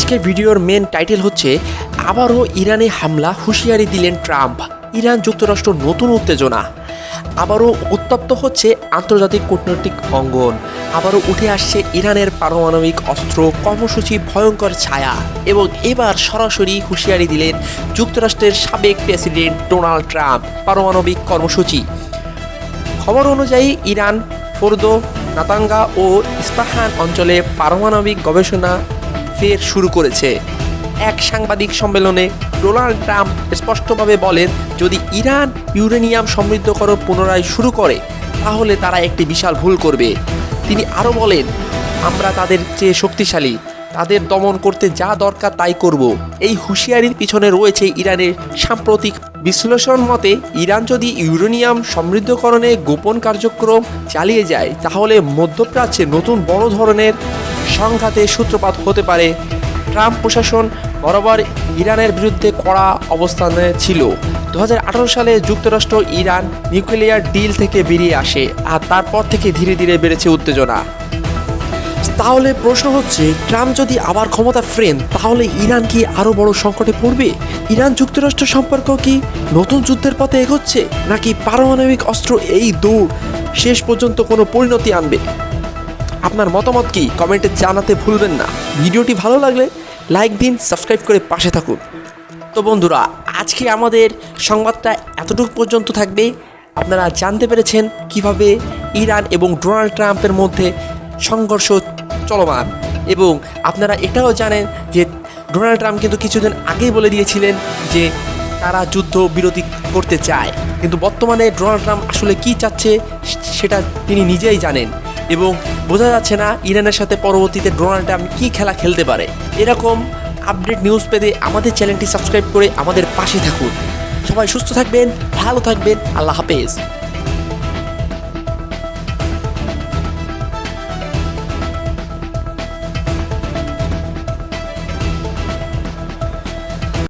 আজকের ভিডিওর main title হচ্ছে আবারও ইরানে হামলা, হুঁশিয়ারি দিলেন ট্রাম্প। ইরান যুক্তরাষ্ট্র নতুন উত্তেজনা, আবারও উত্তপ্ত হচ্ছে আন্তর্জাতিক কূটনৈতিক অঙ্গন, আবারও উঠে আসছে ইরানের পারমাণবিক অস্ত্র কর্মসূচি ভয়ঙ্কর ছায়া, এবং এবার সরাসরি হুঁশিয়ারি দিলেন যুক্তরাষ্ট্রের সাবেক প্রেসিডেন্ট ডোনাল্ড ট্রাম্প। পারমাণবিক কর্মসূচি খবর অনুযায়ী ইরান ফোর্দো, নাতাঙ্গা ও ইস্পাহান অঞ্চলে পারমাণবিক গবেষণা ফের শুরু করেছে। এক সাংবাদিক সম্মেলনে ডোনাল্ড ট্রাম্প স্পষ্টভাবে বলেন, যদি ইরান ইউরেনিয়াম সমৃদ্ধকরণ পুনরায় শুরু করে তাহলে তারা একটি বিশাল ভুল করবে। তিনি আরও বলেন, আমরা তাদের চেয়ে শক্তিশালী, তাদের দমন করতে যা দরকার তাই করব। এই হুঁশিয়ারির পিছনে রয়েছে ইরানের সাম্প্রতিক বিশ্লেষণ মতে, ইরান যদি ইউরেনিয়াম সমৃদ্ধকরণে গোপন কার্যক্রম চালিয়ে যায় তাহলে মধ্যপ্রাচ্যে নতুন বড় ধরনের সংঘাতের সূত্রপাত হতে পারে। ট্রাম্প প্রশাসন বরাবর ইরানের বিরুদ্ধে কড়া অবস্থানে ছিল। 2018 সালে যুক্তরাষ্ট্র ইরান নিউক্লিয়ার ডিল থেকে বেরিয়ে আসে, আর তারপর থেকে ধীরে ধীরে বেড়েছে উত্তেজনা। তাহলে প্রশ্ন হচ্ছে, ট্রাম্প যদি আবার ক্ষমতা ফেরেন তাহলে ইরান কি আরও বড় সংকটে পড়বে? ইরান যুক্তরাষ্ট্র সম্পর্ক কি নতুন যুদ্ধের পথে এগোচ্ছে, নাকি পারমাণবিক অস্ত্র এই দৌড় শেষ পর্যন্ত কোনো পরিণতি আনবে? আপনার মতামত কি কমেন্টে জানাতে ভুলবেন না। ভিডিওটি ভালো লাগলে লাইক দিন, সাবস্ক্রাইব করে পাশে থাকুন। তো বন্ধুরা, আজকে আমাদের সংবাদটা এতটুকু পর্যন্ত থাকবে। আপনারা জানতে পেরেছেন কিভাবে ইরান এবং ডোনাল্ড ট্রাম্পের মধ্যে সংঘর্ষ চলমান, এবং আপনারা এটাও জানেন যে ডোনাল্ড ট্রাম্প কিন্তু কিছুদিন আগেই বলে দিয়েছিলেন যে তারা যুদ্ধ বিরতি করতে চায়, কিন্তু বর্তমানে ডোনাল্ড ট্রাম্প আসলে কী চাচ্ছে সেটা তিনি নিজেই জানেন, এবং বোঝা যাচ্ছে না ইরানের সাথে পরবর্তীতে ডোনাল্ড ট্রাম্প কী খেলা খেলতে পারে। এরকম আপডেট নিউজ পেতে আমাদের চ্যানেলটি সাবস্ক্রাইব করে আমাদের পাশে থাকুন। সবাই সুস্থ থাকবেন, ভালো থাকবেন, আল্লাহ হাফেজ।